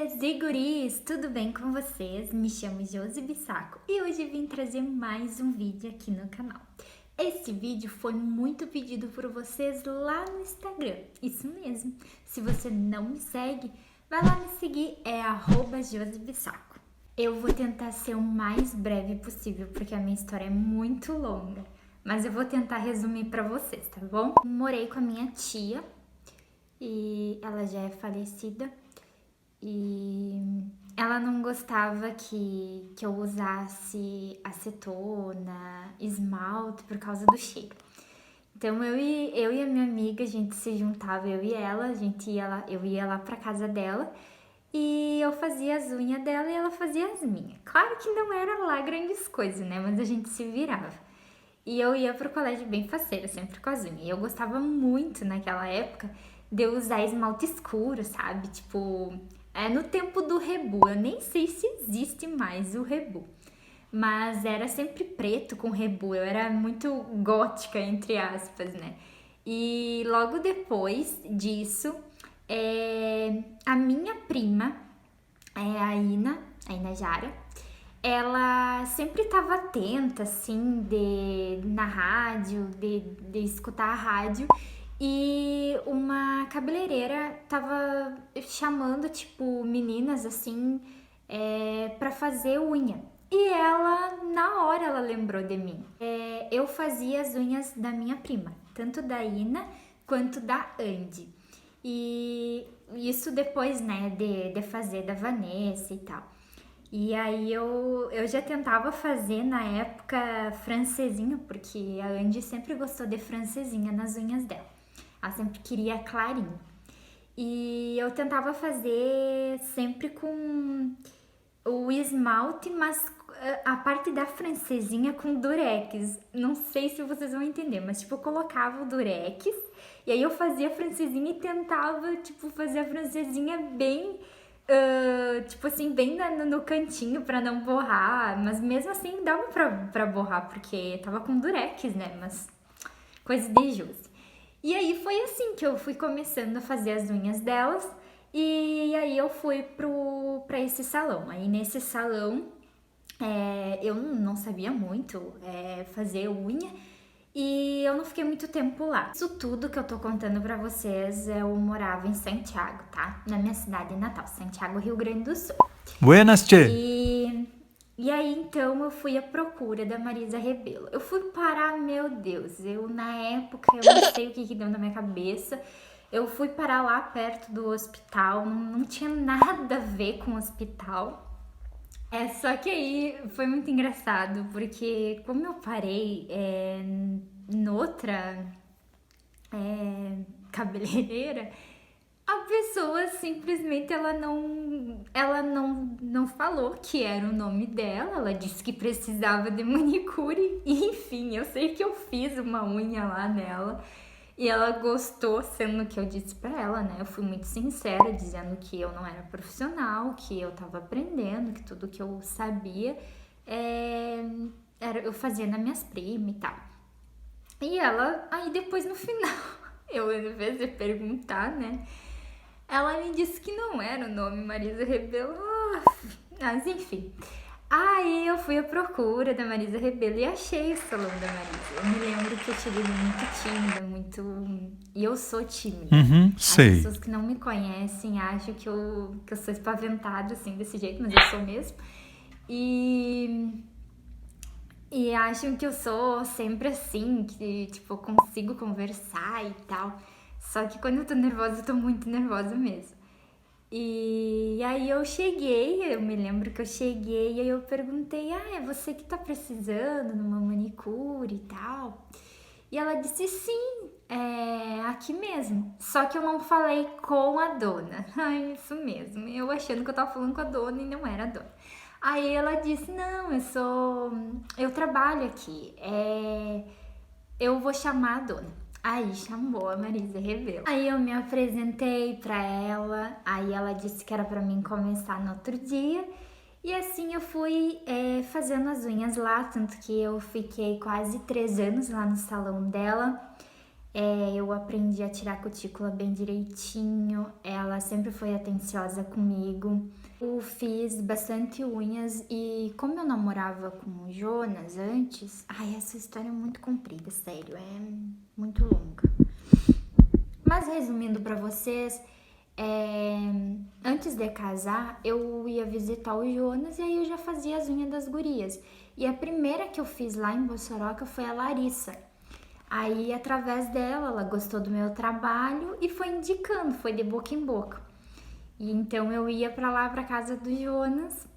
gurias e guris, tudo bem com vocês? Me chamo Josi Bissaco e hoje vim trazer mais um vídeo aqui no canal. Esse vídeo foi muito pedido por vocês lá no Instagram, isso mesmo. Se você não me segue, vai lá me seguir, é @josibissaco. Eu vou tentar ser o mais breve possível porque a minha história é muito longa, mas eu vou tentar resumir pra vocês, tá bom? Morei com a minha tia e ela já é falecida. E ela não gostava que eu usasse acetona, esmalte por causa do cheiro. Então eu e a minha amiga, a gente se juntava, eu e ela, eu ia lá pra casa dela e eu fazia as unhas dela e ela fazia as minhas. Claro que não era lá grandes coisas, né? Mas a gente se virava. E eu ia pro colégio bem faceira, sempre com as unhas. E eu gostava muito naquela época de eu usar esmalte escuro, sabe? Tipo, no tempo do Rebu. Eu nem sei se existe mais o Rebu. Mas era sempre preto com Rebu. Eu era muito gótica, entre aspas, né? E logo depois disso, a minha prima, a Ina Jara, ela sempre estava atenta, assim, na rádio, de escutar a rádio. E uma cabeleireira tava chamando, tipo, meninas, assim, pra fazer unha. E ela, na hora, ela lembrou de mim. Eu fazia as unhas da minha prima, tanto da Ina quanto da Andy. E isso depois, né, de fazer da Vanessa e tal. E aí eu já tentava fazer na época francesinha, porque a Andy sempre gostou de francesinha nas unhas dela. Ela sempre queria clarinho. E eu tentava fazer sempre com o esmalte, mas a parte da francesinha com durex. Não sei se vocês vão entender, mas tipo, eu colocava o durex e aí eu fazia a francesinha e tentava, tipo, fazer a francesinha bem... tipo assim, bem no cantinho pra não borrar, mas mesmo assim dava pra borrar, porque tava com durex, né, mas coisa de Josi. E aí foi assim que eu fui começando a fazer as unhas delas, e aí eu fui pra esse salão. Aí nesse salão, eu não sabia muito fazer unha, e eu não fiquei muito tempo lá. Isso tudo que eu tô contando pra vocês, eu morava em Santiago, tá? Na minha cidade natal, Santiago, Rio Grande do Sul. Buenas, che. E aí, então, eu fui à procura da Marisa Rebelo. Eu fui parar, meu Deus, na época, eu não sei o que deu na minha cabeça. Eu fui parar lá perto do hospital, não tinha nada a ver com o hospital. Só que aí foi muito engraçado, porque como eu parei noutra cabeleireira, a pessoa simplesmente ela não falou que era o nome dela, ela disse que precisava de manicure, e enfim, eu sei que eu fiz uma unha lá nela e ela gostou, sendo que eu disse pra ela, né? Eu fui muito sincera, dizendo que eu não era profissional, que eu tava aprendendo, que tudo que eu sabia eu fazia nas minhas primas e tal. E ela, aí depois no final, eu em vez de perguntar, né? Ela me disse que não era o nome Marisa Rebelo. Mas enfim. Aí eu fui à procura da Marisa Rebelo e achei o salão da Marisa. Eu me lembro que eu cheguei muito tímida, muito... E eu sou tímida. As Sei. pessoas que não me conhecem acham que eu sou espaventada, assim, desse jeito, mas eu sou mesmo. E acham que eu sou sempre assim, que, tipo, eu consigo conversar e tal. Só que quando eu tô nervosa, eu tô muito nervosa mesmo. E aí eu me lembro que eu cheguei e aí eu perguntei, é você que tá precisando de uma manicure e tal? E ela disse, sim, aqui mesmo. Só que eu não falei com a dona. Isso mesmo, eu achando que eu tava falando com a dona e não era a dona. Aí ela disse, não, eu trabalho aqui, eu vou chamar a dona. Aí chamou a Marisa Rebelo. Aí eu me apresentei pra ela, aí ela disse que era pra mim começar no outro dia. E assim eu fui fazendo as unhas lá, tanto que eu fiquei quase 3 anos lá no salão dela. Eu aprendi a tirar a cutícula bem direitinho, ela sempre foi atenciosa comigo. Eu fiz bastante unhas e como eu namorava com o Jonas antes... Ai, essa história é muito comprida, sério, é muito longa. Mas resumindo pra vocês, antes de casar, eu ia visitar o Jonas e aí eu já fazia as unhas das gurias. E a primeira que eu fiz lá em Bossoroca foi a Larissa. Aí, através dela, ela gostou do meu trabalho e foi indicando, foi de boca em boca. E então eu ia pra lá, pra casa do Jonas,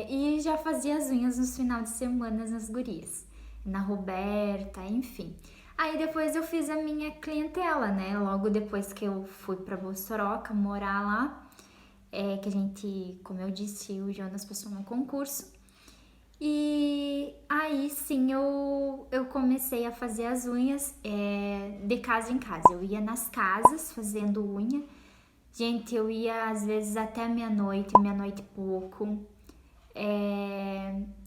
e já fazia as unhas nos finais de semana nas gurias, na Roberta, enfim. Aí depois eu fiz a minha clientela, né? Logo depois que eu fui pra Bossoroca morar lá, que a gente, como eu disse, o Jonas passou no concurso. E aí sim eu comecei a fazer as unhas de casa em casa. Eu ia nas casas fazendo unha. Gente, eu ia às vezes até meia-noite e pouco.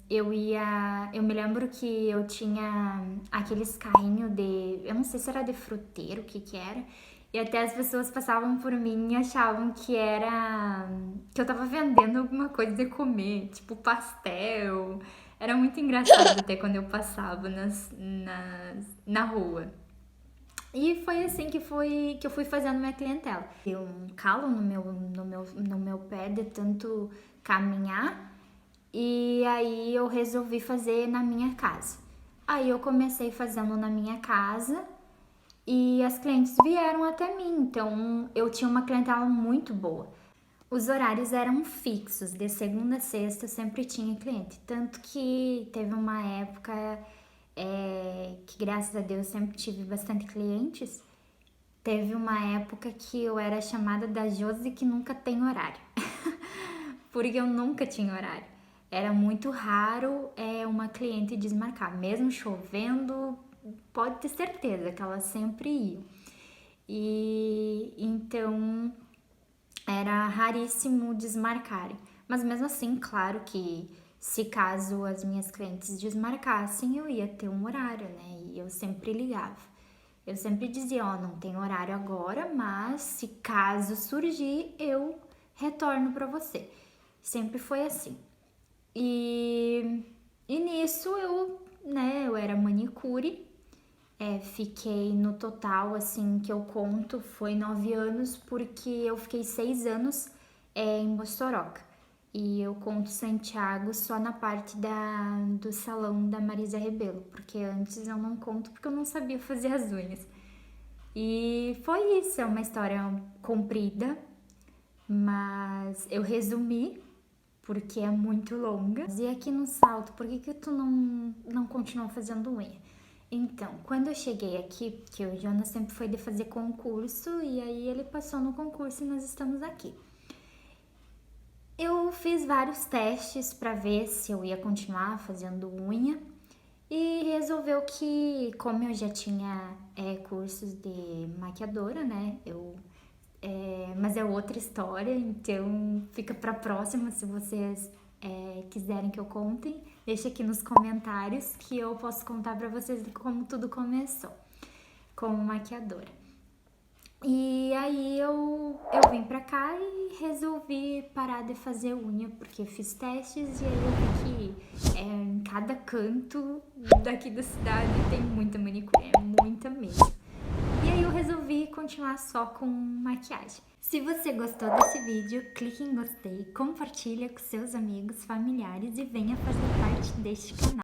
Eu me lembro que eu tinha aqueles carrinhos eu não sei se era de fruteiro, o que que era. E até as pessoas passavam por mim e achavam que eu tava vendendo alguma coisa de comer, tipo pastel. Era muito engraçado até quando eu passava na rua. E foi assim que eu fui fazendo minha clientela. Deu um calo no meu pé de tanto caminhar. E aí eu resolvi fazer na minha casa. Aí eu comecei fazendo na minha casa e as clientes vieram até mim, então eu tinha uma clientela muito boa. Os horários eram fixos, de segunda a sexta eu sempre tinha cliente, tanto que teve uma época que graças a Deus sempre tive bastante clientes. Teve uma época que eu era chamada da Josi que nunca tem horário, porque eu nunca tinha horário. Era muito raro uma cliente desmarcar, mesmo chovendo, pode ter certeza que elas sempre iam. E então era raríssimo desmarcarem. Mas mesmo assim, claro que se caso as minhas clientes desmarcassem, eu ia ter um horário, né? E eu sempre ligava. Eu sempre dizia, ó, não tem horário agora, mas se caso surgir, eu retorno para você. Sempre foi assim. E nisso eu era manicure, fiquei no total, assim, que eu conto, foi 9 anos, porque eu fiquei 6 anos em Bossoroca. E eu conto Santiago só na parte do salão da Marisa Rebelo, porque antes eu não conto porque eu não sabia fazer as unhas. E foi isso, é uma história comprida, mas eu resumi porque é muito longa. E aqui no Salto, por que tu não continua fazendo unha? Então, quando eu cheguei aqui, porque o Jonas sempre foi de fazer concurso, e aí ele passou no concurso e nós estamos aqui. Eu fiz vários testes para ver se eu ia continuar fazendo unha, e resolveu que, como eu já tinha cursos de maquiadora, né, mas é outra história, então fica pra próxima se vocês quiserem que eu contem. Deixa aqui nos comentários que eu posso contar pra vocês como tudo começou como maquiadora. E aí eu vim pra cá e resolvi parar de fazer unha, porque fiz testes e aí eu vi que em cada canto daqui da cidade tem muita manicure, muita mesmo. E aí eu resolvi continuar só com maquiagem. Se você gostou desse vídeo, clique em gostei, compartilha com seus amigos, familiares e venha fazer parte deste canal.